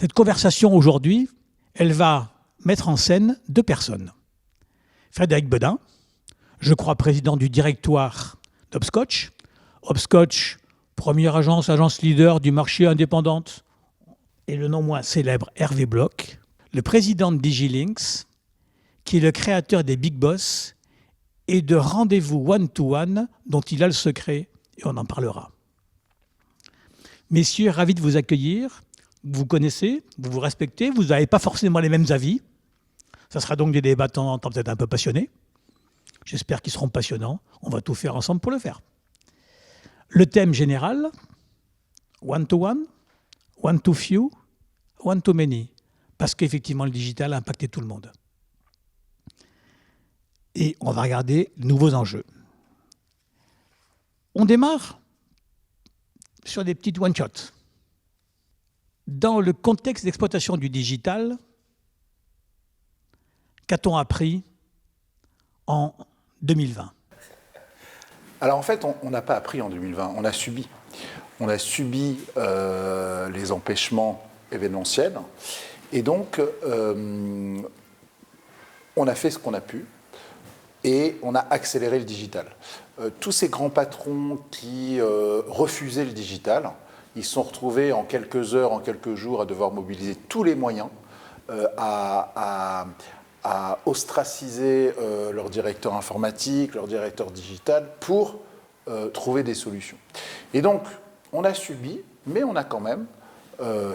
Cette conversation aujourd'hui, elle va mettre en scène deux personnes. Frédéric Bedin, je crois président du directoire d'Hopscotch. Hopscotch, première agence leader du marché indépendante, et le non moins célèbre Hervé Bloch, le président de Digilinks, qui est le créateur des Big Boss et de Rendez-vous One-to-One, dont il a le secret, et on en parlera. Messieurs, ravi de vous accueillir. Vous vous connaissez, vous vous respectez, vous n'avez pas forcément les mêmes avis. Ça sera donc des débats de temps en temps peut-être un peu passionnés. J'espère qu'ils seront passionnants. On va tout faire ensemble pour le faire. Le thème général, one-to-one, one-to-few, one-to-many. Parce qu'effectivement, le digital a impacté tout le monde. Et on va regarder de nouveaux enjeux. On démarre sur des petites one-shots. Dans le contexte d'exploitation du digital, qu'a-t-on appris en 2020 ? Alors en fait, on n'a pas appris en 2020, on a subi. On a subi les empêchements événementiels. Et donc, on a fait ce qu'on a pu et on a accéléré le digital. Tous ces grands patrons qui refusaient le digital, ils se sont retrouvés en quelques heures, en quelques jours, à devoir mobiliser tous les moyens, à ostraciser leur directeur informatique, leur directeur digital, pour trouver des solutions. Et donc, on a subi, mais on a quand même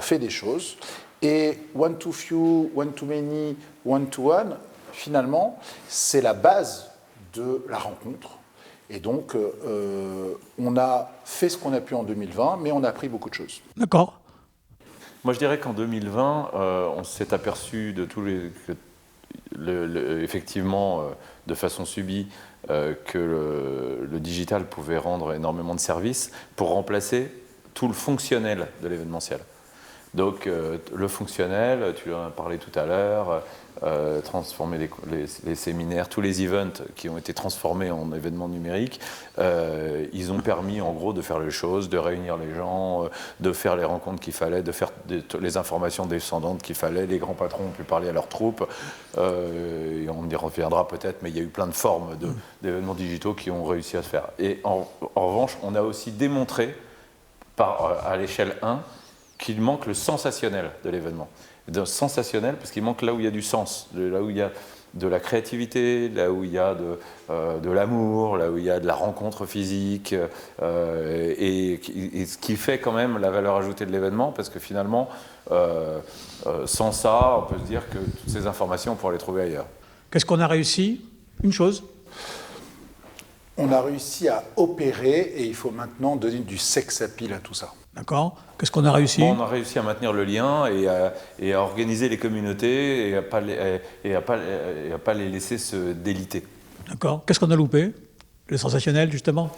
fait des choses. Et one to few, one to many, one to one, finalement, c'est la base de la rencontre. Et donc, on a fait ce qu'on a pu en 2020, mais on a appris beaucoup de choses. D'accord. Moi, je dirais qu'en 2020, on s'est aperçu de tous les... effectivement, de façon subie, que le digital pouvait rendre énormément de services pour remplacer tout le fonctionnel de l'événementiel. Donc, le fonctionnel, tu en as parlé tout à l'heure, transformer les séminaires, tous les events qui ont été transformés en événements numériques, ils ont permis en gros de faire les choses, de réunir les gens, de faire les rencontres qu'il fallait, de faire les informations descendantes qu'il fallait. Les grands patrons ont pu parler à leurs troupes, et on y reviendra peut-être, mais il y a eu plein de formes d'événements digitaux qui ont réussi à se faire. Et en revanche, on a aussi démontré, à l'échelle 1, qu'il manque le sensationnel de l'événement. Sensationnel parce qu'il manque là où il y a du sens, là où il y a de la créativité, là où il y a de l'amour, là où il y a de la rencontre physique, et ce qui fait quand même la valeur ajoutée de l'événement, parce que finalement, sans ça, on peut se dire que toutes ces informations, on pourrait les trouver ailleurs. Qu'est-ce qu'on a réussi ? Une chose. On a réussi à opérer et il faut maintenant donner du sex appeal à tout ça. D'accord. Qu'est-ce qu'on a réussi ? On a réussi à maintenir le lien et à organiser les communautés et à pas les laisser se déliter. D'accord. Qu'est-ce qu'on a loupé ? Le sensationnel, justement ?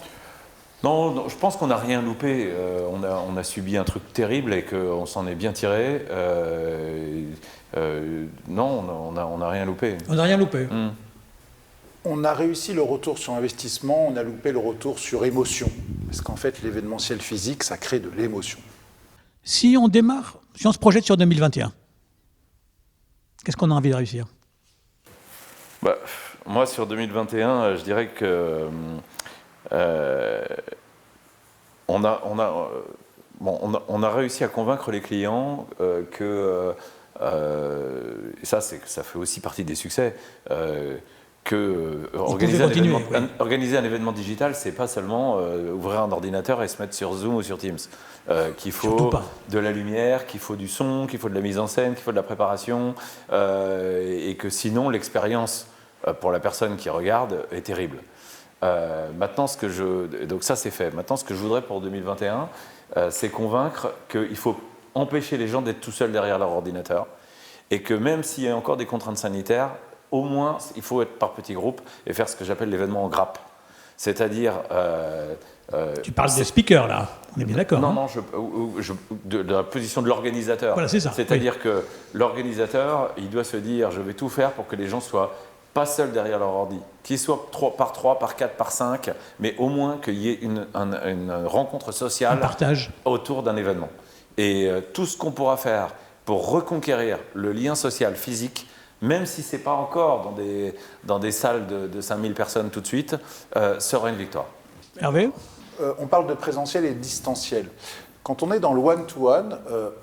Non, je pense qu'on n'a rien loupé. On a subi un truc terrible et qu'on s'en est bien tiré. Non, on n'a rien loupé. On n'a rien loupé. On a réussi le retour sur investissement, on a loupé le retour sur émotion. Parce qu'en fait, l'événementiel physique, ça crée de l'émotion. Si on démarre, si on se projette sur 2021, qu'est-ce qu'on a envie de réussir ? Moi, sur 2021, je dirais que on a réussi à convaincre les clients que ça fait aussi partie des succès. Organiser un événement digital, c'est pas seulement ouvrir un ordinateur et se mettre sur Zoom ou sur Teams. Qu'il faut de la lumière, qu'il faut du son, qu'il faut de la mise en scène, qu'il faut de la préparation, et que sinon l'expérience pour la personne qui regarde est terrible. Donc ça c'est fait. Maintenant, ce que je voudrais pour 2021, c'est convaincre qu'il faut empêcher les gens d'être tout seuls derrière leur ordinateur, et que même s'il y a encore des contraintes sanitaires, au moins, il faut être par petits groupes et faire ce que j'appelle l'événement en grappe. C'est-à-dire... tu parles des speakers, là. On est bien d'accord. Non, de la position de l'organisateur. Voilà, c'est ça. C'est-à-dire que l'organisateur, il doit se dire, je vais tout faire pour que les gens soient pas seuls derrière leur ordi, qu'ils soient 3 par 3, par 4, par 5, mais au moins qu'il y ait une rencontre sociale un partage autour d'un événement. Et tout ce qu'on pourra faire pour reconquérir le lien social physique, même si ce n'est pas encore dans des salles de 5000 personnes tout de suite, sera une victoire. Hervé ? On parle de présentiel et de distanciel. Quand on est dans le one-to-one,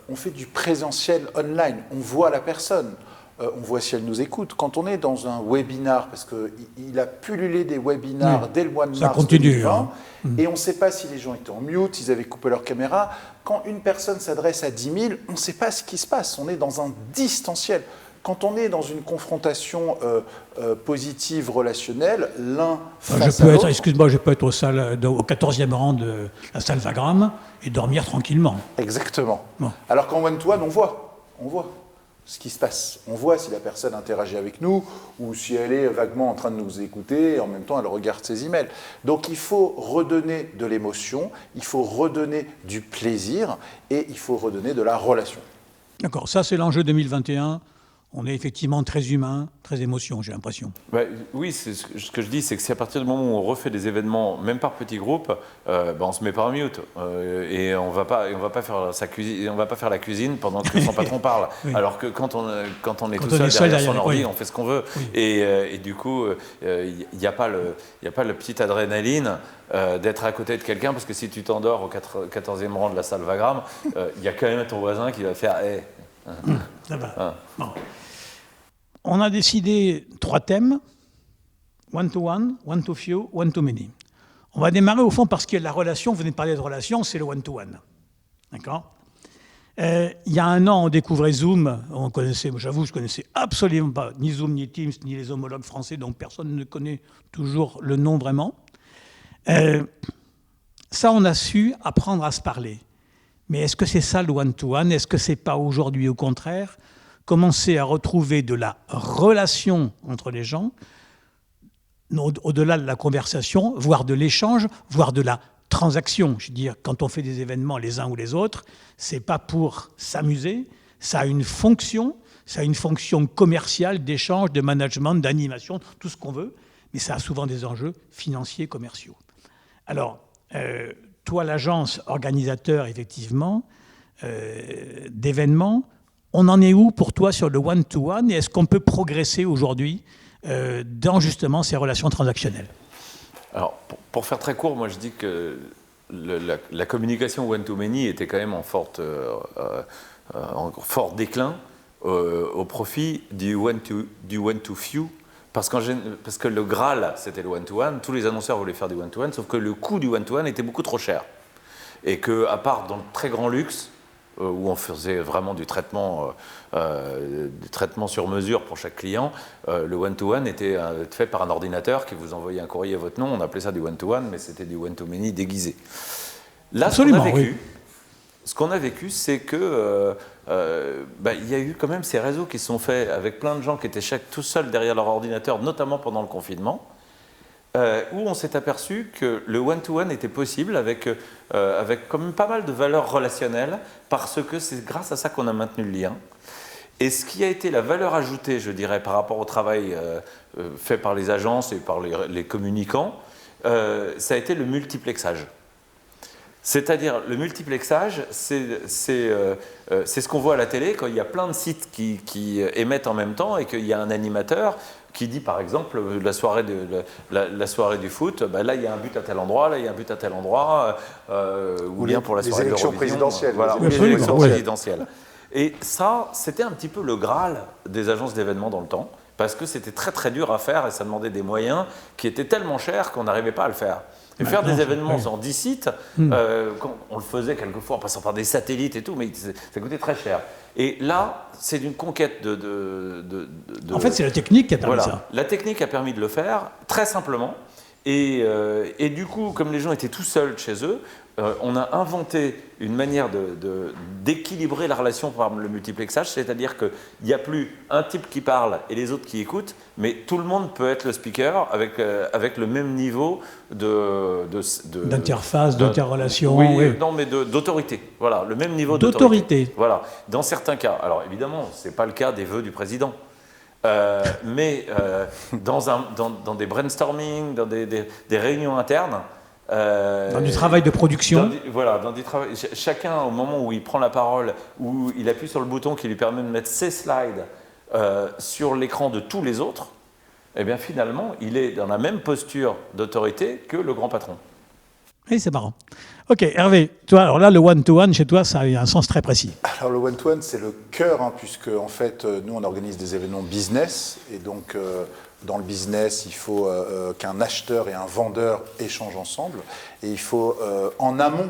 on fait du présentiel online. On voit la personne, on voit si elle nous écoute. Quand on est dans un webinar, parce qu'il a pullulé des webinars dès le mois de mars 2020, et on ne sait pas si les gens étaient en mute, s'ils avaient coupé leur caméra. Quand une personne s'adresse à 10 000, on ne sait pas ce qui se passe. On est dans un distanciel. Quand on est dans une confrontation positive, relationnelle, l'un face à l'autre... Excuse-moi, je peux être au 14e rang de la salle Wagram et dormir tranquillement. Exactement. Bon. Alors qu'en one-to-one, on voit ce qui se passe. On voit si la personne interagit avec nous ou si elle est vaguement en train de nous écouter et en même temps elle regarde ses emails. Donc il faut redonner de l'émotion, il faut redonner du plaisir et il faut redonner de la relation. D'accord, ça c'est l'enjeu 2021. On est effectivement très humain, très émotion, j'ai l'impression. Oui, ce que je dis, c'est que si à partir du moment où on refait des événements, même par petits groupes, on se met pas en mute et on va pas faire sa cuisine, on va pas faire la cuisine pendant que son patron parle. Oui. Alors que quand on est tout seul derrière son ordi, on fait ce qu'on veut. Oui. Et du coup, il n'y a pas le petit adrénaline d'être à côté de quelqu'un, parce que si tu t'endors au 14e rang de la salle Wagram, il y a quand même ton voisin qui va faire ça va. Bon. On a décidé 3 thèmes, one-to-one, one-to-few, one-to-many. On va démarrer au fond parce que la relation, vous venez de parler de relation, c'est le one-to-one. D'accord ? Il y a un an, on découvrait Zoom. J'avoue, je ne connaissais absolument pas ni Zoom, ni Teams, ni les homologues français, donc personne ne connaît toujours le nom vraiment. Ça, on a su apprendre à se parler. Mais est-ce que c'est ça le one-to-one ? Est-ce que ce n'est pas aujourd'hui, au contraire, commencer à retrouver de la relation entre les gens, au-delà de la conversation, voire de l'échange, voire de la transaction. Je veux dire, quand on fait des événements les uns ou les autres, ce n'est pas pour s'amuser, ça a une fonction commerciale, d'échange, de management, d'animation, tout ce qu'on veut, mais ça a souvent des enjeux financiers, commerciaux. Alors, toi, l'agence organisateur, effectivement, d'événements, on en est où pour toi sur le one-to-one et est-ce qu'on peut progresser aujourd'hui dans justement ces relations transactionnelles ? Alors, pour faire très court, moi je dis que la communication one-to-many était quand même en fort déclin au profit du one-to-few. Parce que le Graal, c'était le one-to-one, tous les annonceurs voulaient faire du one-to-one, sauf que le coût du one-to-one était beaucoup trop cher. Et qu'à part dans le très grand luxe, où on faisait vraiment du traitement sur mesure pour chaque client, le one-to-one était fait par un ordinateur qui vous envoyait un courrier à votre nom, on appelait ça du one-to-one, mais c'était du one-to-many déguisé. Là, ce qu'on a vécu, c'est que il y a eu quand même ces réseaux qui se sont faits avec plein de gens qui étaient tout seuls derrière leur ordinateur, notamment pendant le confinement, où on s'est aperçu que le one-to-one était possible avec quand même pas mal de valeurs relationnelles, parce que c'est grâce à ça qu'on a maintenu le lien. Et ce qui a été la valeur ajoutée, je dirais, par rapport au travail fait par les agences et par les communicants, ça a été le multiplexage. C'est-à-dire, le multiplexage, c'est ce qu'on voit à la télé quand il y a plein de sites qui émettent en même temps et qu'il y a un animateur qui dit, par exemple, la soirée du foot, là, il y a un but à tel endroit, là, il y a un but à tel endroit, ou bien pour la soirée de l'Eurovision. Les élections présidentielles. Et ça, c'était un petit peu le Graal des agences d'événements dans le temps, parce que c'était très, très dur à faire et ça demandait des moyens qui étaient tellement chers qu'on n'arrivait pas à le faire. Et faire des événements en 10 sites, on le faisait quelquefois en passant par des satellites et tout, mais ça coûtait très cher. Et là, c'est une conquête En fait, c'est la technique qui a permis ça. La technique a permis de le faire, très simplement. Et du coup, comme les gens étaient tout seuls chez eux, on a inventé une manière d'équilibrer la relation par le multiplexage, c'est-à-dire qu'il n'y a plus un type qui parle et les autres qui écoutent, mais tout le monde peut être le speaker avec le même niveau d'interface, d'interrelation. Non, mais d'autorité. Voilà, le même niveau d'autorité. Voilà, dans certains cas. Alors évidemment, ce n'est pas le cas des vœux du président. Mais dans des brainstorming, dans des réunions internes, Dans du travail de production. Dans du travail. Chacun, au moment où il prend la parole, où il appuie sur le bouton qui lui permet de mettre ses slides sur l'écran de tous les autres, eh bien finalement, il est dans la même posture d'autorité que le grand patron. Oui, c'est marrant. Ok, Hervé, toi, alors là, le one-to-one, chez toi, ça a un sens très précis. Alors le one-to-one, c'est le cœur, puisque en fait, nous, on organise des événements business, et donc dans le business, il faut qu'un acheteur et un vendeur échangent ensemble, et il faut en amont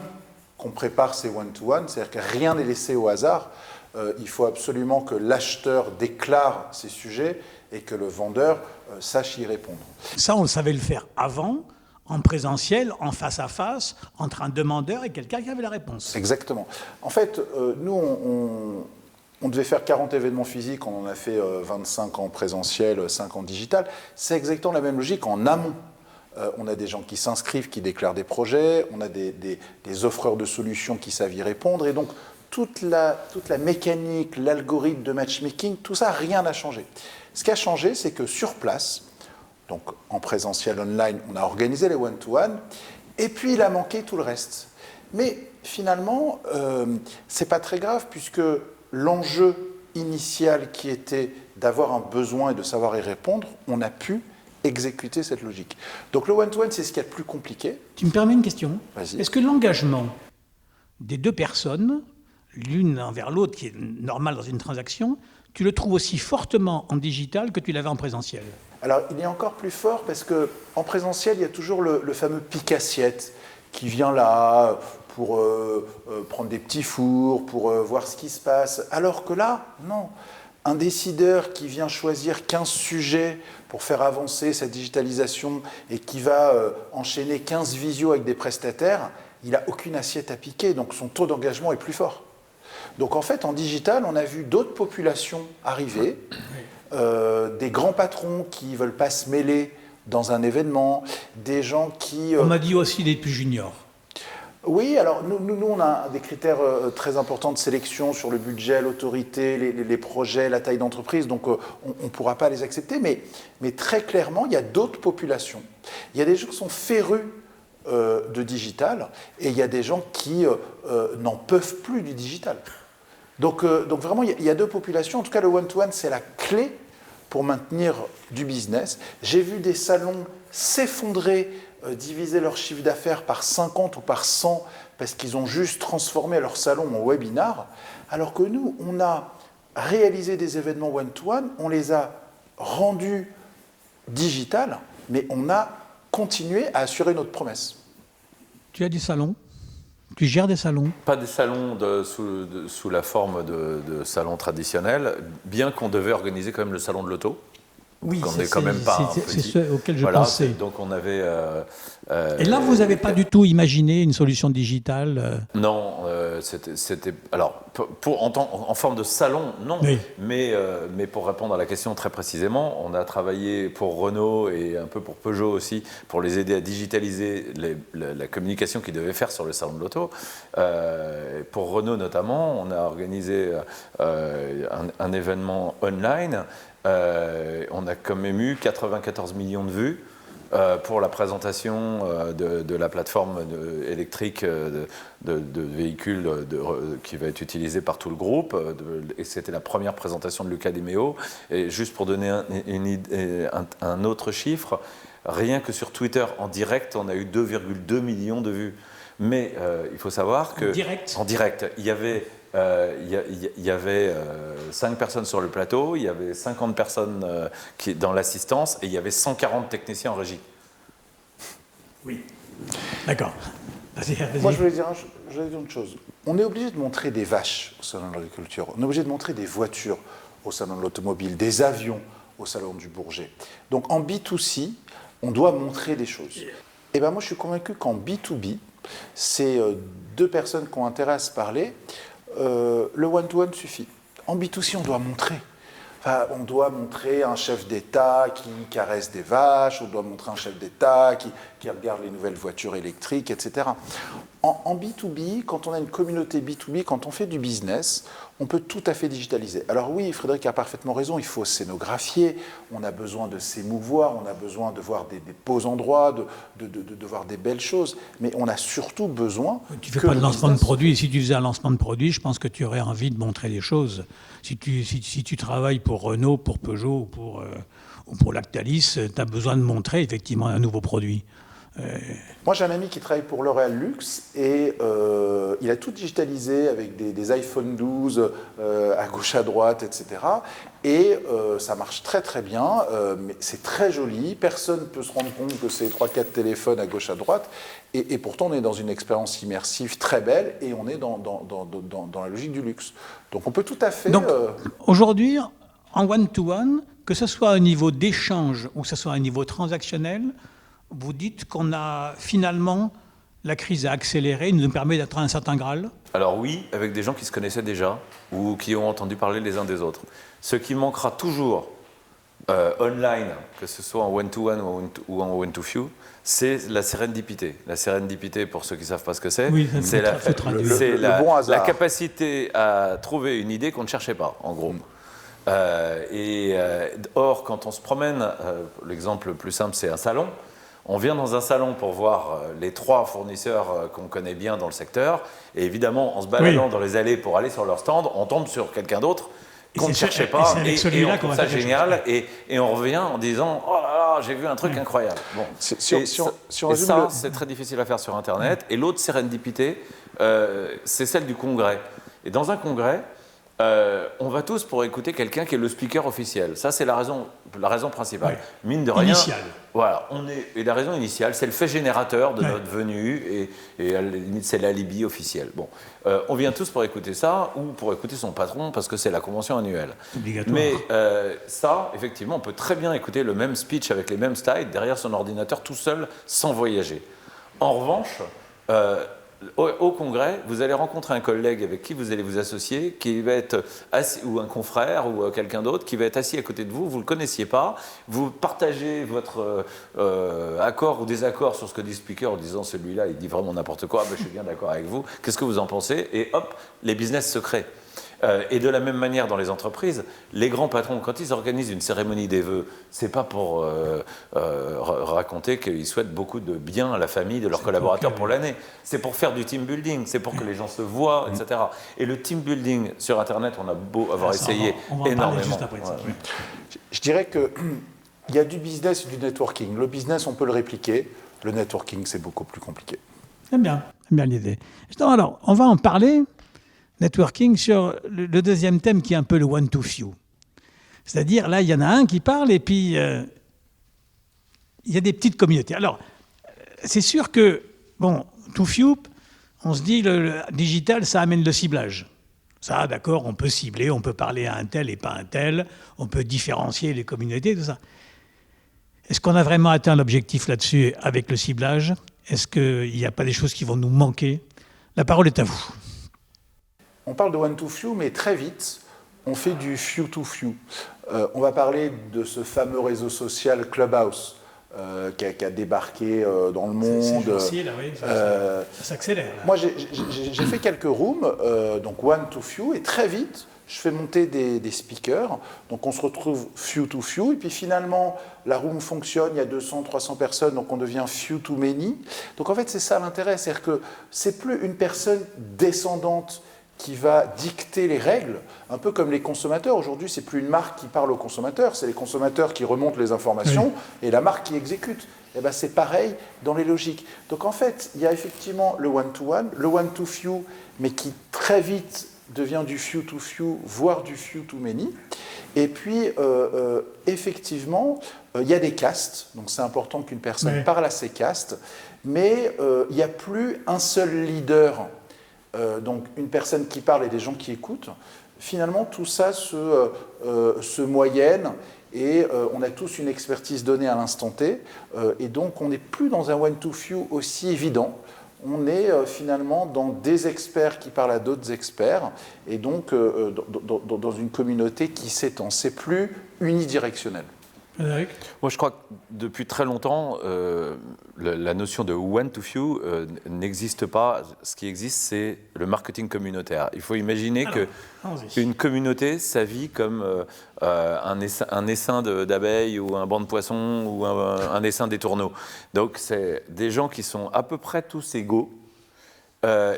qu'on prépare ces one-to-one, c'est-à-dire que rien n'est laissé au hasard. Il faut absolument que l'acheteur déclare ses sujets et que le vendeur sache y répondre. Ça, on le savait le faire avant, en présentiel, en face à face, entre un demandeur et quelqu'un qui avait la réponse. Exactement. En fait, nous, on devait faire 40 événements physiques, on en a fait 25 en présentiel, 5 en digital. C'est exactement la même logique en amont. On a des gens qui s'inscrivent, qui déclarent des projets, on a des offreurs de solutions qui savent y répondre, et donc toute la mécanique, l'algorithme de matchmaking, tout ça, rien n'a changé. Ce qui a changé, c'est que sur place, donc en présentiel, online, on a organisé les one-to-one, et puis il a manqué tout le reste. Mais finalement, c'est pas très grave, puisque l'enjeu initial qui était d'avoir un besoin et de savoir y répondre, on a pu exécuter cette logique. Donc le one-to-one, c'est ce qu'il y a de plus compliqué. Tu me permets une question ? Vas-y. Est-ce que l'engagement des deux personnes, l'une envers l'autre, qui est normal dans une transaction, tu le trouves aussi fortement en digital que tu l'avais en présentiel ? Alors, il est encore plus fort parce qu'en présentiel, il y a toujours le fameux pic-assiette qui vient là pour prendre des petits fours, pour voir ce qui se passe. Alors que là, non. Un décideur qui vient choisir 15 sujets pour faire avancer sa digitalisation et qui va enchaîner 15 visios avec des prestataires, il n'a aucune assiette à piquer, donc son taux d'engagement est plus fort. Donc en fait, en digital, on a vu d'autres populations arriver, des grands patrons qui ne veulent pas se mêler dans un événement, des gens qui... On m'a dit aussi des plus juniors. Oui, alors nous, on a des critères très importants de sélection sur le budget, l'autorité, les projets, la taille d'entreprise, donc on ne pourra pas les accepter, mais très clairement, il y a d'autres populations. Il y a des gens qui sont férus de digital, et il y a des gens qui n'en peuvent plus du digital. Donc vraiment, il y a deux populations. En tout cas, le one-to-one, c'est la clé pour maintenir du business. J'ai vu des salons s'effondrer, diviser leur chiffre d'affaires par 50 ou par 100 parce qu'ils ont juste transformé leur salon en webinar, alors que nous, on a réalisé des événements one-to-one, on les a rendus digital, mais on a continué à assurer notre promesse. Tu as des salons ? Tu gères des salons ? Pas des salons sous la forme de salons traditionnels, bien qu'on devait organiser quand même le salon de l'auto. Oui, c'est ce auquel je pensais. Donc on avait... Et là, vous n'avez pas du tout imaginé une solution digitale Non, c'était... Alors, en forme de salon, non. Oui. Mais pour répondre à la question très précisément, on a travaillé pour Renault et un peu pour Peugeot aussi, pour les aider à digitaliser la communication qu'ils devaient faire sur le salon de l'auto. Pour Renault notamment, on a organisé un événement online. On a quand même eu 94 millions de vues pour la présentation de la plateforme électrique de véhicules qui va être utilisée par tout le groupe. Et c'était la première présentation de Luca Di Meo. Et juste pour donner un autre chiffre, rien que sur Twitter en direct, on a eu 2,2 millions de vues. Mais il faut savoir que... En direct. Il y avait 5 personnes sur le plateau, il y avait 50 personnes dans l'assistance et il y avait 140 techniciens en régie. Oui. D'accord. Vas-y. Moi, je voulais dire une chose. On est obligé de montrer des vaches au salon de l'agriculture. On est obligé de montrer des voitures au salon de l'automobile, des avions au salon du Bourget. Donc, en B2C, on doit montrer des choses. Et bien, moi, je suis convaincu qu'en B2B, c'est deux personnes qui ont intérêt à se parler. Le one-to-one suffit. En B2C, on doit montrer. Enfin, on doit montrer un chef d'État qui caresse des vaches, on doit montrer un chef d'État qui regarde les nouvelles voitures électriques, etc. En B2B, quand on a une communauté B2B, quand on fait du business, on peut tout à fait digitaliser. Alors oui, Frédéric a parfaitement raison, il faut scénographier, on a besoin de s'émouvoir, on a besoin de voir des beaux endroits, de voir des belles choses, mais on a surtout besoin... Tu ne fais pas de lancement de produit. Si tu faisais un lancement de produit, je pense que tu aurais envie de montrer des choses. Si tu travailles pour Renault, pour Peugeot ou pour Lactalis, tu as besoin de montrer effectivement un nouveau produit. Moi, j'ai un ami qui travaille pour L'Oréal Luxe et il a tout digitalisé avec des iPhone 12 à gauche, à droite, etc. Et ça marche très très bien, mais c'est très joli. Personne ne peut se rendre compte que c'est 3-4 téléphones à gauche, à droite. Et pourtant, on est dans une expérience immersive très belle et on est dans la logique du luxe. Donc, on peut tout à fait... Donc, aujourd'hui, en one-to-one, que ce soit au niveau d'échange ou que ce soit au niveau transactionnel, vous dites qu'on a finalement, la crise a accéléré, nous permet d'atteindre un certain Graal? Alors oui, avec des gens qui se connaissaient déjà ou qui ont entendu parler les uns des autres. Ce qui manquera toujours online, que ce soit en one-to-one ou en one-to-few, c'est la sérendipité. La sérendipité, pour ceux qui ne savent pas ce que c'est, oui, c'est le bon hasard. La capacité à trouver une idée qu'on ne cherchait pas, en gros. Or, quand on se promène, l'exemple le plus simple, c'est un salon. On vient dans un salon pour voir les 3 fournisseurs qu'on connaît bien dans le secteur. Et évidemment, en se baladant dans les allées pour aller sur leur stand, on tombe sur quelqu'un d'autre qu'on ne cherchait pas. Et on trouve ça génial. Et on revient en disant « Oh là là, j'ai vu un truc incroyable ». Bon. Ça, c'est très difficile à faire sur Internet. Et l'autre sérendipité, c'est celle du congrès. Et dans un congrès, on va tous pour écouter quelqu'un qui est le speaker officiel. Ça, c'est la raison principale. Ouais. Mine de rien. Initiale. Voilà. Et la raison initiale, c'est le fait générateur de notre venue et à la limite, c'est l'alibi officiel. Bon. On vient tous pour écouter ça ou pour écouter son patron parce que c'est la convention annuelle. Obligatoire. Mais ça, effectivement, on peut très bien écouter le même speech avec les mêmes slides derrière son ordinateur tout seul sans voyager. En revanche, au congrès, vous allez rencontrer un collègue avec qui vous allez vous associer, qui va être assis, ou un confrère ou quelqu'un d'autre qui va être assis à côté de vous, vous ne le connaissiez pas, vous partagez votre accord ou désaccord sur ce que dit le speaker en disant celui-là il dit vraiment n'importe quoi, ben, je suis bien d'accord avec vous, qu'est-ce que vous en pensez? Et hop, les business se créent. Et de la même manière dans les entreprises, les grands patrons, quand ils organisent une cérémonie des vœux, c'est pas pour raconter qu'ils souhaitent beaucoup de bien à la famille de leurs collaborateurs pour l'année. C'est pour faire du team building, c'est pour que les gens se voient, etc. Et le team building sur Internet, on a beau avoir essayé on va énormément. Juste après ça. Ouais. Je dirais qu'il y a du business et du networking. Le business, on peut le répliquer. Le networking, c'est beaucoup plus compliqué. J'aime bien l'idée. Alors, on va en parler. Networking sur le deuxième thème qui est un peu le one-to-few. C'est-à-dire, là, il y en a un qui parle et puis il y a des petites communautés. Alors, c'est sûr que, bon, to-few, on se dit le digital, ça amène le ciblage. Ça, d'accord, on peut cibler, on peut parler à un tel et pas un tel, on peut différencier les communautés, tout ça. Est-ce qu'on a vraiment atteint l'objectif là-dessus avec le ciblage? Est-ce qu'il n'y a pas des choses qui vont nous manquer? La parole est à vous. On parle de one-to-few, mais très vite, on fait du few-to-few. On va parler de ce fameux réseau social Clubhouse qui a débarqué dans le monde. C'est là, oui, ça s'accélère. Là. Moi, j'ai fait quelques rooms, donc one-to-few, et très vite, je fais monter des speakers. Donc on se retrouve few-to-few, et puis finalement, la room fonctionne, il y a 200, 300 personnes, donc on devient few-to-many. Donc en fait, c'est ça l'intérêt, c'est-à-dire que c'est plus une personne descendante qui va dicter les règles, un peu comme les consommateurs. Aujourd'hui, c'est plus une marque qui parle aux consommateurs, c'est les consommateurs qui remontent les informations et la marque qui exécute. Et ben, c'est pareil dans les logiques. Donc en fait, il y a effectivement le one-to-one, le one-to-few, mais qui très vite devient du few-to-few, voire du few-to-many. Et puis, effectivement, il y a des castes, donc c'est important qu'une personne parle à ses castes, mais il n'y a plus un seul leader. Donc une personne qui parle et des gens qui écoutent, finalement tout ça se moyenne et on a tous une expertise donnée à l'instant T et donc on n'est plus dans un one-to-few aussi évident, on est finalement dans des experts qui parlent à d'autres experts et donc dans une communauté qui s'étend, c'est plus unidirectionnel. Frédéric ? Moi, je crois que depuis très longtemps, la notion de one to few n'existe pas. Ce qui existe, c'est le marketing communautaire. Il faut imaginer qu'une communauté, ça vit comme un essaim d'abeilles ou un banc de poissons ou un essaim d'étourneaux. Donc, c'est des gens qui sont à peu près tous égaux.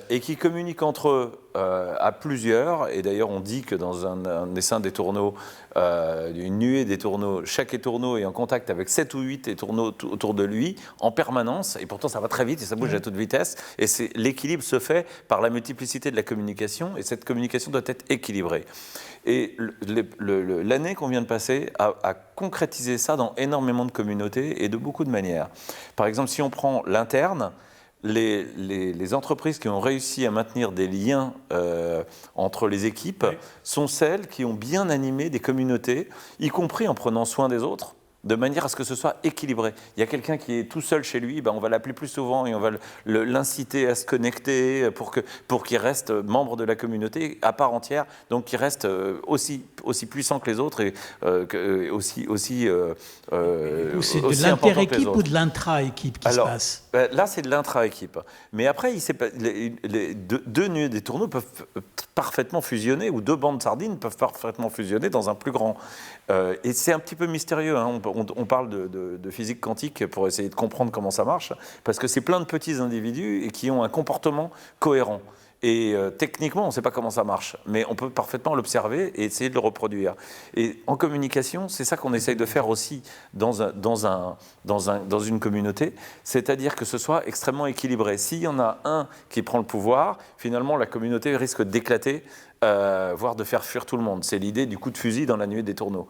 Et qui communiquent entre eux à plusieurs. Et d'ailleurs, on dit que dans un essaim d'étourneaux, une nuée d'étourneaux, chaque étourneau est en contact avec 7 ou 8 étourneaux autour de lui en permanence. Et pourtant, ça va très vite et ça bouge à toute vitesse. Et l'équilibre se fait par la multiplicité de la communication. Et cette communication doit être équilibrée. Et l'année qu'on vient de passer a concrétisé ça dans énormément de communautés et de beaucoup de manières. Par exemple, si on prend l'interne, les entreprises qui ont réussi à maintenir des liens entre les équipes sont celles qui ont bien animé des communautés, y compris en prenant soin des autres, de manière à ce que ce soit équilibré. Il y a quelqu'un qui est tout seul chez lui, on va l'appeler plus souvent et on va l'inciter à se connecter pour qu'il reste membre de la communauté à part entière, donc qu'il reste aussi puissant que les autres et aussi c'est de l'inter-équipe ou de l'intra-équipe qui se passe ? Là, c'est de l'intra-équipe. Mais après, deux nuées des tourneaux peuvent parfaitement fusionner, ou deux bandes de sardines peuvent parfaitement fusionner dans un plus grand. Et c'est un petit peu mystérieux. Hein. On parle de physique quantique pour essayer de comprendre comment ça marche, parce que c'est plein de petits individus et qui ont un comportement cohérent. Et techniquement, on ne sait pas comment ça marche, mais on peut parfaitement l'observer et essayer de le reproduire. Et en communication, c'est ça qu'on essaye de faire aussi dans une communauté, c'est-à-dire que ce soit extrêmement équilibré. S'il y en a un qui prend le pouvoir, finalement, la communauté risque d'éclater, voire de faire fuir tout le monde. C'est l'idée du coup de fusil dans la nuée des tourneaux.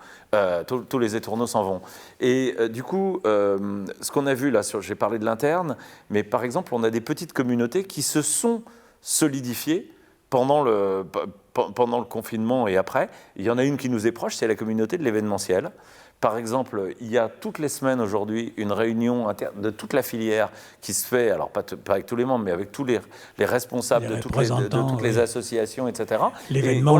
Tous les étourneaux s'en vont. Et du coup, ce qu'on a vu là, j'ai parlé de l'interne, mais par exemple, on a des petites communautés qui se sont solidifié pendant le confinement et après. Il y en a une qui nous est proche, c'est la communauté de l'événementiel. Par exemple, il y a toutes les semaines aujourd'hui une réunion de toute la filière qui se fait, alors pas avec tous les membres, mais avec tous les responsables de toutes les associations, etc. L'événement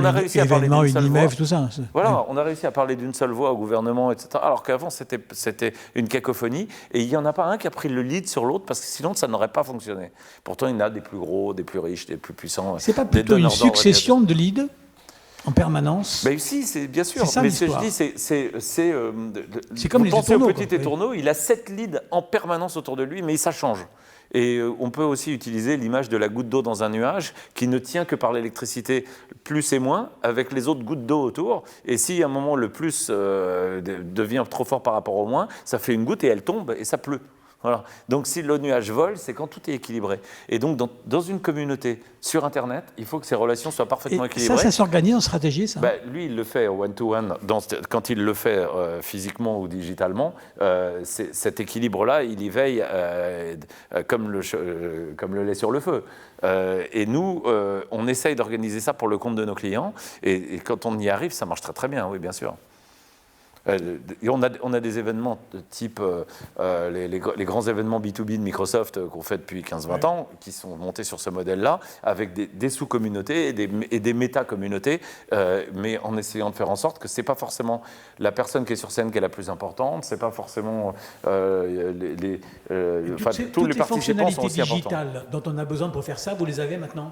Unimef, tout ça. Voilà, on a réussi à parler d'une seule voix au gouvernement, etc. Alors qu'avant, c'était une cacophonie. Et il n'y en a pas un qui a pris le lead sur l'autre, parce que sinon, ça n'aurait pas fonctionné. Pourtant, il y en a des plus gros, des plus riches, des plus puissants. C'est pas plutôt une succession de leads en permanence? Ben si, c'est bien sûr. Ça, mais ce que je dis, c'est comme les pensez étourneaux, au petit étourneau, il a 7 leads en permanence autour de lui, mais ça change. Et on peut aussi utiliser l'image de la goutte d'eau dans un nuage qui ne tient que par l'électricité plus et moins avec les autres gouttes d'eau autour. Et si à un moment le plus devient trop fort par rapport au moins, ça fait une goutte et elle tombe et ça pleut. Voilà. Donc si le nuage vole, c'est quand tout est équilibré. Et donc dans une communauté sur Internet, il faut que ces relations soient parfaitement équilibrées. Ça s'organise en stratégie, ça? Lui, il le fait one-to-one. Quand il le fait physiquement ou digitalement, cet équilibre-là, il y veille comme le lait sur le feu. Et nous, on essaye d'organiser ça pour le compte de nos clients. Et quand on y arrive, ça marche très très bien, oui, bien sûr. On a des événements de type les grands événements B2B de Microsoft qu'on fait depuis 15-20 ans, qui sont montés sur ce modèle-là, avec des sous-communautés et des méta-communautés, mais en essayant de faire en sorte que ce n'est pas forcément la personne qui est sur scène qui est la plus importante, ce n'est pas forcément tous les participants sont aussi importants. Toutes les fonctionnalités digitales dont on a besoin pour faire ça, vous les avez maintenant?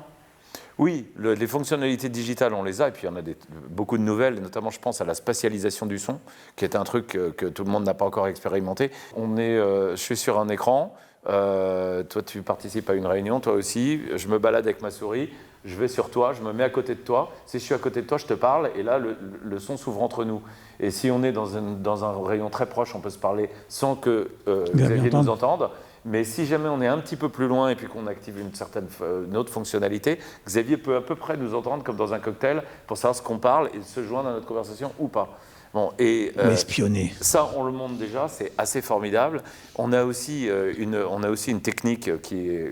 Oui, les fonctionnalités digitales, on les a, et puis il y en a beaucoup de nouvelles, et notamment je pense à la spatialisation du son, qui est un truc que tout le monde n'a pas encore expérimenté. Je suis sur un écran, toi tu participes à une réunion, toi aussi, je me balade avec ma souris, je vais sur toi, je me mets à côté de toi, si je suis à côté de toi, je te parle, et là le son s'ouvre entre nous. Et si on est dans un rayon très proche, on peut se parler sans que Xavier nous entende. Mais si jamais on est un petit peu plus loin et puis qu'on active une autre fonctionnalité, Xavier peut à peu près nous entendre comme dans un cocktail pour savoir ce qu'on parle et se joindre à notre conversation ou pas. Bon, espionner. Ça, on le montre déjà, c'est assez formidable. On a aussi une technique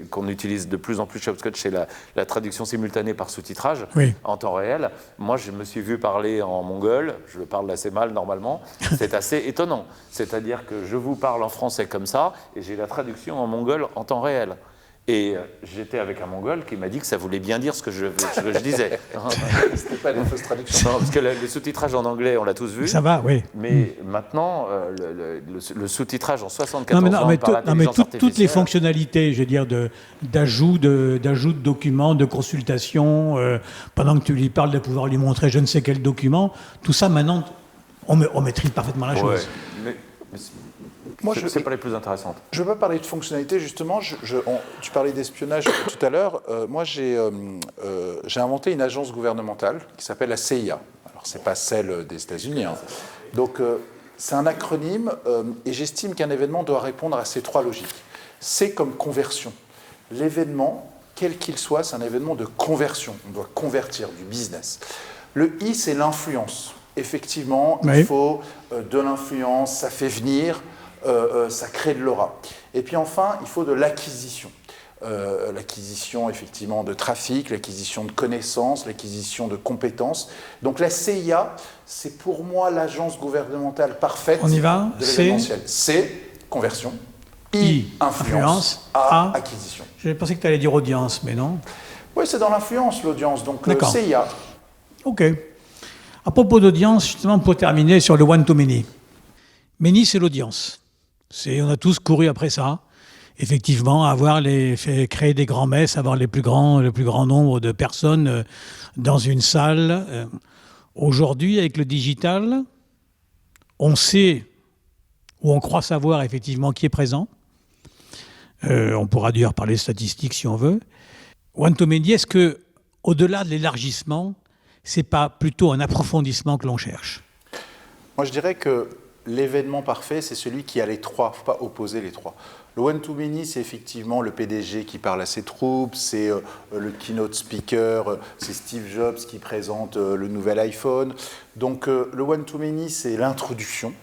qu'on utilise de plus en plus chez HubSpot, c'est la traduction simultanée par sous-titrage en temps réel. Moi, je me suis vu parler en mongol, je le parle assez mal normalement, c'est assez étonnant. C'est-à-dire que je vous parle en français comme ça, et j'ai la traduction en mongol en temps réel. Et j'étais avec un Mongol qui m'a dit que ça voulait bien dire ce que je disais. C'était pas des fausses traductions. Non, parce que le sous-titrage en anglais, on l'a tous vu. Ça va, oui. Mais maintenant, le sous-titrage en 74 non, mais ans par l'intelligence artificielle... toutes les fonctionnalités, je veux dire, d'ajout de documents, de consultation, pendant que tu lui parles de pouvoir lui montrer je ne sais quel document, tout ça, maintenant, on maîtrise parfaitement la chose. Mais Moi, c'est pas les plus intéressantes. Je ne veux pas parler de fonctionnalité, justement. Tu parlais d'espionnage tout à l'heure. Moi, j'ai inventé une agence gouvernementale qui s'appelle la CIA. Alors, ce n'est pas celle des États-Unis. Hein. Donc, c'est un acronyme et j'estime qu'un événement doit répondre à ces trois logiques. C'est comme conversion. L'événement, quel qu'il soit, c'est un événement de conversion. On doit convertir du business. Le I, c'est l'influence. Effectivement, il faut de l'influence, ça fait venir... ça crée de l'aura. Et puis enfin, il faut de l'acquisition. L'acquisition, effectivement, de trafic, l'acquisition de connaissances, l'acquisition de compétences. Donc la CIA, c'est pour moi l'agence gouvernementale parfaite. On y va. De l'événementiel. C, conversion. I, influence. A, acquisition. J'ai pensé que tu allais dire audience, mais non. Oui, c'est dans l'influence, l'audience. Donc CIA. OK. À propos d'audience, justement, pour terminer sur le one-to-many. Many, c'est l'audience. On a tous couru après ça. Effectivement, créer des grands messes, avoir le plus grand nombre de personnes dans une salle. Aujourd'hui, avec le digital, on sait ou on croit savoir effectivement qui est présent. On pourra d'ailleurs parler de statistiques si on veut. One-to-many, est-ce que, au-delà de l'élargissement, c'est pas plutôt un approfondissement que l'on cherche? Moi, je dirais que l'événement parfait, c'est celui qui a les trois, il ne faut pas opposer les trois. Le one-to-many, c'est effectivement le PDG qui parle à ses troupes, c'est le keynote speaker, c'est Steve Jobs qui présente le nouvel iPhone. Donc le one-to-many, c'est l'introduction,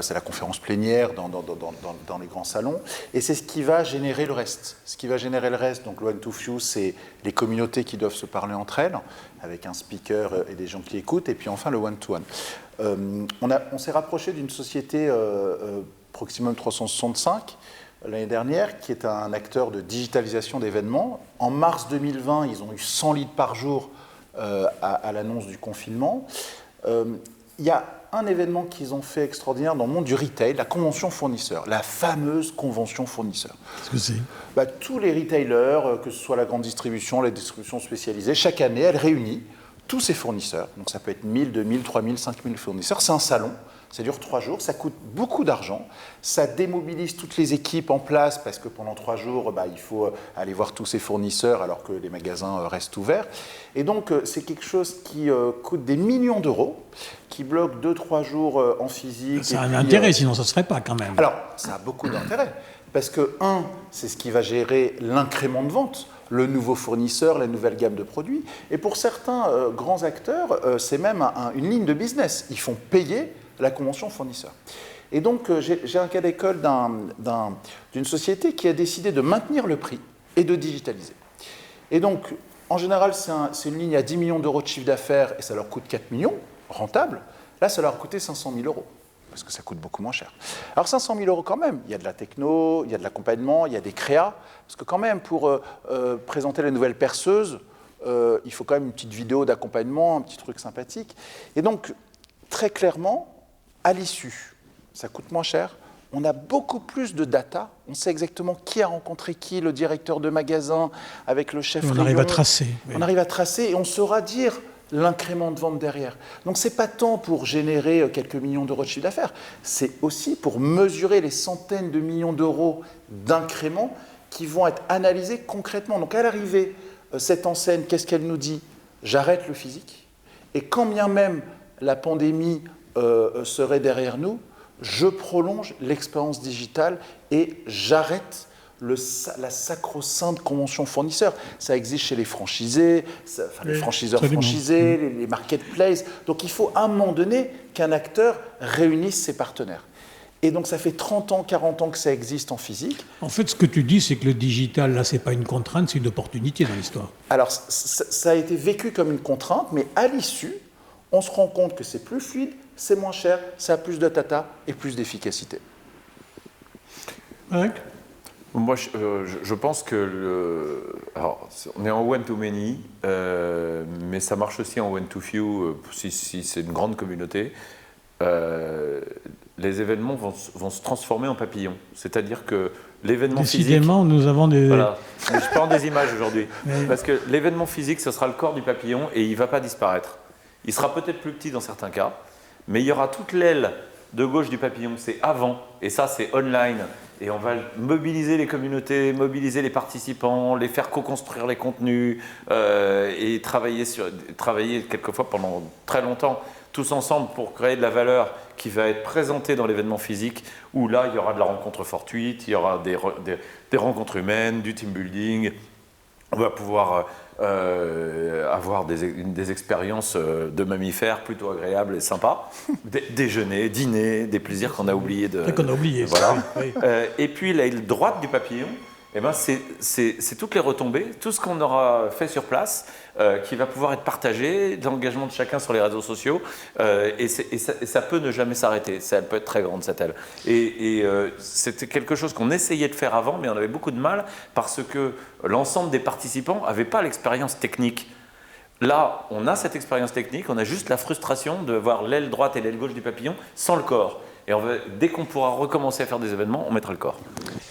c'est la conférence plénière dans les grands salons, et c'est ce qui va générer le reste. Ce qui va générer le reste, donc le one-to-few, c'est les communautés qui doivent se parler entre elles, avec un speaker et des gens qui écoutent, et puis enfin le one-to-one. On s'est rapproché d'une société Proximum 365 l'année dernière, qui est un acteur de digitalisation d'événements. En mars 2020, ils ont eu 100 leads par jour à l'annonce du confinement. Il y a un événement qu'ils ont fait extraordinaire dans le monde du retail, la convention fournisseur, la fameuse convention fournisseur. Qu'est-ce que c'est ? Tous les retailers, que ce soit la grande distribution, la distribution spécialisée, chaque année, elle réunit tous ces fournisseurs. Donc ça peut être 1000, 2000, 3000, 5000 fournisseurs. C'est un salon, ça dure 3 jours, ça coûte beaucoup d'argent, ça démobilise toutes les équipes en place parce que pendant 3 jours, il faut aller voir tous ces fournisseurs alors que les magasins restent ouverts. Et donc c'est quelque chose qui coûte des millions d'euros, qui bloque 2-3 jours en physique. Ça a un intérêt, sinon ça ne se ferait pas quand même. Alors, ça a beaucoup d'intérêt, parce que, c'est ce qui va gérer l'incrément de vente, le nouveau fournisseur, la nouvelle gamme de produits. Et pour certains grands acteurs, c'est même une ligne de business. Ils font payer la convention fournisseur. Et donc, j'ai un cas d'école d'une société qui a décidé de maintenir le prix et de digitaliser. Et donc, en général, c'est une ligne à 10 millions d'euros de chiffre d'affaires et ça leur coûte 4 millions, rentable. Là, ça leur a coûté 500 000 euros. Parce que ça coûte beaucoup moins cher. Alors 500 000 euros quand même, il y a de la techno, il y a de l'accompagnement, il y a des créas, parce que quand même pour présenter les nouvelles perceuses, il faut quand même une petite vidéo d'accompagnement, un petit truc sympathique. Et donc, très clairement, à l'issue, ça coûte moins cher, on a beaucoup plus de data, on sait exactement qui a rencontré qui, le directeur de magasin, avec le chef rayon. On arrive à tracer. On arrive à tracer et on saura dire l'incrément de vente derrière. Donc ce n'est pas tant pour générer quelques millions d'euros de chiffre d'affaires, c'est aussi pour mesurer les centaines de millions d'euros d'incréments qui vont être analysés concrètement. Donc à l'arrivée, cette enseigne, qu'est-ce qu'elle nous dit ? J'arrête le physique, et quand bien même la pandémie serait derrière nous, je prolonge l'expérience digitale et j'arrête la sacro-sainte convention fournisseur. Ça existe chez les franchisés, les franchiseurs franchisés, les marketplaces. Donc il faut à un moment donné qu'un acteur réunisse ses partenaires. Et donc ça fait 30 ans, 40 ans que ça existe en physique. En fait, ce que tu dis, c'est que le digital, là, c'est pas une contrainte, c'est une opportunité dans l'histoire. Alors ça a été vécu comme une contrainte, mais à l'issue, on se rend compte que c'est plus fluide, c'est moins cher, ça a plus de data et plus d'efficacité. Ouais. Moi, je pense que alors, on est en one-to-many, mais ça marche aussi en one-to-few si c'est une grande communauté. Les événements vont se transformer en papillons. C'est-à-dire que l'événement physique... Décidément, nous avons des... Voilà. Mais je prends des images aujourd'hui. Parce que l'événement physique, ce sera le corps du papillon et il ne va pas disparaître. Il sera peut-être plus petit dans certains cas, mais il y aura toute l'aile de gauche du papillon, c'est avant, et ça c'est online. Et on va mobiliser les communautés, mobiliser les participants, les faire co-construire les contenus et travailler quelquefois pendant très longtemps, tous ensemble pour créer de la valeur qui va être présentée dans l'événement physique, où là il y aura de la rencontre fortuite, il y aura des rencontres humaines, du team building. On va pouvoir avoir des expériences de mammifères plutôt agréables et sympas. Déjeuner, dîner, des plaisirs qu'on a oublié de... Qu'on a oublié, voilà. ça, oui. Et puis l'aile droite du papillon, eh ben, c'est toutes les retombées, tout ce qu'on aura fait sur place, qui va pouvoir être partagé, l'engagement de chacun sur les réseaux sociaux, et ça peut ne jamais s'arrêter. Elle peut être très grande, cette aile. Et c'était quelque chose qu'on essayait de faire avant, mais on avait beaucoup de mal, parce que l'ensemble des participants n'avaient pas l'expérience technique. Là, on a cette expérience technique, on a juste la frustration de voir l'aile droite et l'aile gauche du papillon sans le corps. Et dès qu'on pourra recommencer à faire des événements, on mettra le corps.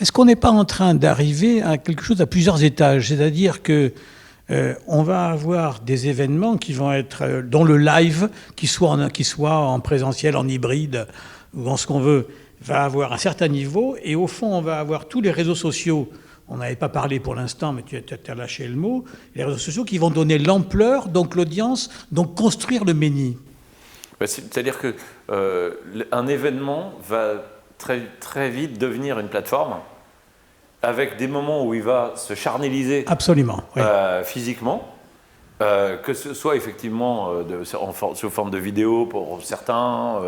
Est-ce qu'on n'est pas en train d'arriver à quelque chose à plusieurs étages? C'est-à-dire que on va avoir des événements qui vont être dans le live, qui soit en présentiel, en hybride, ou en ce qu'on veut, va avoir un certain niveau. Et au fond, on va avoir tous les réseaux sociaux. On n'avait pas parlé pour l'instant, mais tu as lâché le mot. Les réseaux sociaux qui vont donner l'ampleur, donc l'audience, donc construire le MENI. C'est-à-dire qu'un événement va très, très vite devenir une plateforme avec des moments où il va se charneliser. Absolument, oui. Physiquement, que ce soit effectivement sous forme de vidéo pour certains,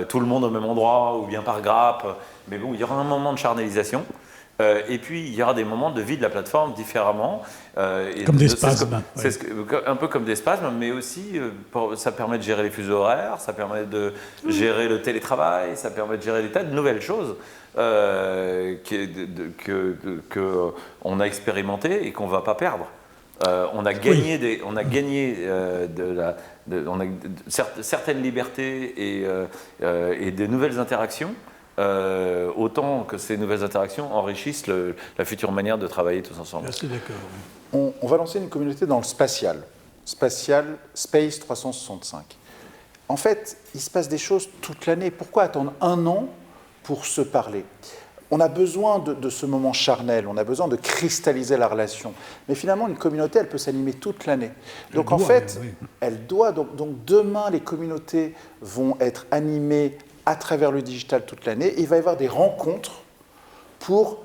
tout le monde au même endroit ou bien par grappe, mais bon, il y aura un moment de charnelisation. Et puis, il y aura des moments de vie de la plateforme différemment. Comme des spasmes. Un peu comme des spasmes, mais aussi, ça permet de gérer les fuseaux horaires, ça permet de gérer le télétravail, ça permet de gérer des tas de nouvelles choses qu'on a expérimentées et qu'on ne va pas perdre. On a gagné, certaines libertés et des nouvelles interactions. Autant que ces nouvelles interactions enrichissent la future manière de travailler tous ensemble. Je suis d'accord. On va lancer une communauté dans le spatial, Space 365. En fait, il se passe des choses toute l'année. Pourquoi attendre un an pour se parler? On a besoin de ce moment charnel, on a besoin de cristalliser la relation. Mais finalement, une communauté, elle peut s'animer toute l'année. Donc en fait, elle doit. Donc demain, les communautés vont être animées à travers le digital toute l'année. Il va y avoir des rencontres pour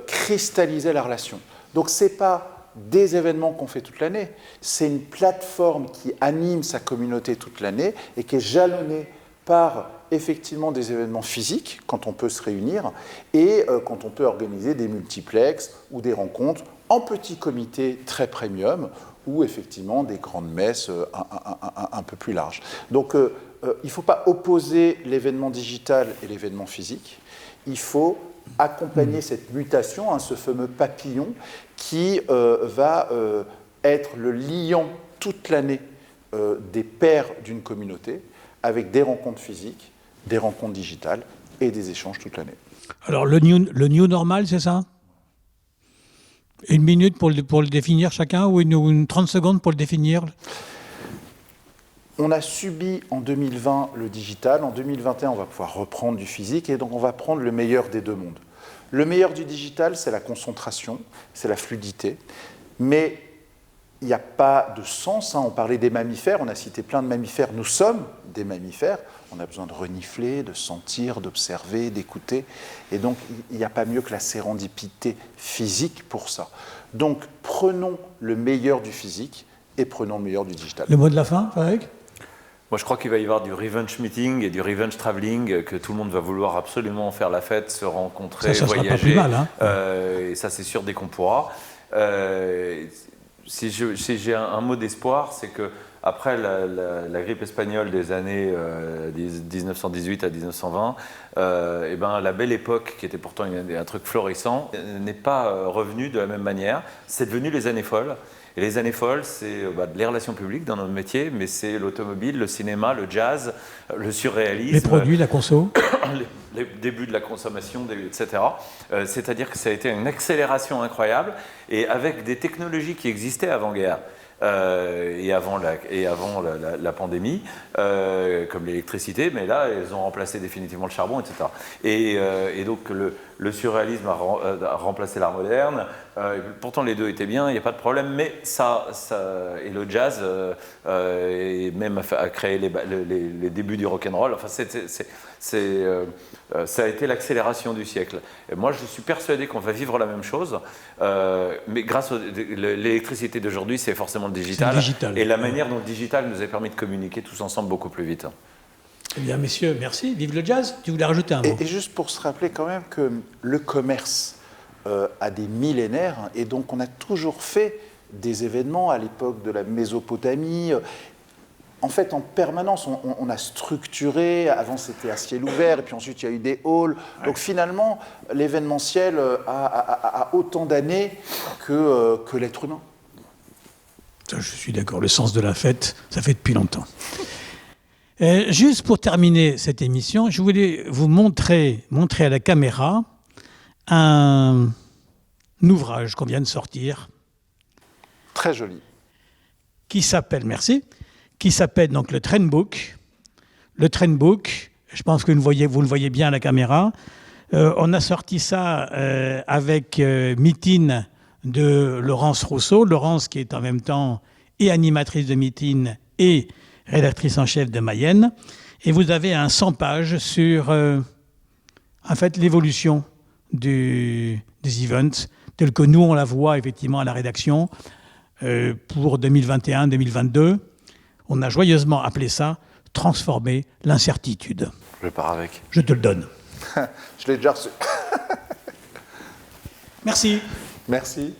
cristalliser la relation. Donc ce n'est pas des événements qu'on fait toute l'année, c'est une plateforme qui anime sa communauté toute l'année et qui est jalonnée par effectivement des événements physiques, quand on peut se réunir, et quand on peut organiser des multiplexes ou des rencontres en petits comités très premium, ou effectivement des grandes messes un peu plus larges. Donc il ne faut pas opposer l'événement digital et l'événement physique, il faut accompagner cette mutation, ce fameux papillon qui va être le liant toute l'année des pairs d'une communauté, avec des rencontres physiques, des rencontres digitales et des échanges toute l'année. Alors le new normal, c'est ça? Une minute pour le définir chacun, ou une 30 secondes pour le définir? On a subi en 2020 le digital, en 2021 on va pouvoir reprendre du physique, et donc on va prendre le meilleur des deux mondes. Le meilleur du digital, c'est la concentration, c'est la fluidité, mais il n'y a pas de sens, on parlait des mammifères, on a cité plein de mammifères, nous sommes des mammifères, on a besoin de renifler, de sentir, d'observer, d'écouter, et donc il n'y a pas mieux que la sérendipité physique pour ça. Donc prenons le meilleur du physique et prenons le meilleur du digital. Le mot de la fin, Frédéric ? Moi, je crois qu'il va y avoir du revenge meeting et du revenge traveling, que tout le monde va vouloir absolument faire la fête, se rencontrer, ça voyager. Sera pas plus mal, hein. Et ça, c'est sûr, dès qu'on pourra. Si j'ai un mot d'espoir, c'est que après la grippe espagnole des années 1918 à 1920, et ben, la belle époque, qui était pourtant un truc florissant, n'est pas revenue de la même manière. C'est devenu les années folles. Et les années folles, c'est les relations publiques dans notre métier, mais c'est l'automobile, le cinéma, le jazz, le surréalisme. Les produits, la conso. Les débuts de la consommation, etc. C'est-à-dire que ça a été une accélération incroyable, et avec des technologies qui existaient avant-guerre. Et avant la pandémie, comme l'électricité, mais là, elles ont remplacé définitivement le charbon, etc. Et donc, le surréalisme a remplacé l'art moderne. Pourtant, les deux étaient bien, il n'y a pas de problème, mais et le jazz, et même a créé les débuts du rock'n'roll. Enfin, ça a été l'accélération du siècle. Et moi, je suis persuadé qu'on va vivre la même chose, mais grâce à l'électricité d'aujourd'hui, c'est forcément le digital. Et la manière dont le digital nous a permis de communiquer tous ensemble beaucoup plus vite. Eh bien, messieurs, merci. Vive le jazz. Tu voulais rajouter un mot? Et juste pour se rappeler quand même que le commerce a des millénaires, et donc on a toujours fait des événements à l'époque de la Mésopotamie. En fait, en permanence, on a structuré. Avant, c'était à ciel ouvert, et puis ensuite, il y a eu des halls. Donc finalement, l'événementiel a autant d'années que l'être humain. Je suis d'accord. Le sens de la fête, ça fait depuis longtemps. Juste pour terminer cette émission, je voulais vous montrer à la caméra un ouvrage qu'on vient de sortir. Très joli. Qui s'appelle donc le Trendbook. Le Trendbook, je pense que vous le voyez bien à la caméra. On a sorti ça avec Meeting de Laurence Rousseau. Laurence qui est en même temps et animatrice de Meeting et rédactrice en chef de Mayenne. Et vous avez un 100 pages sur en fait, l'évolution des events, tels que nous on la voit effectivement à la rédaction pour 2021-2022. On a joyeusement appelé ça « Transformer l'incertitude ». Je pars avec. Je te le donne. Je l'ai déjà reçu. Merci. Merci.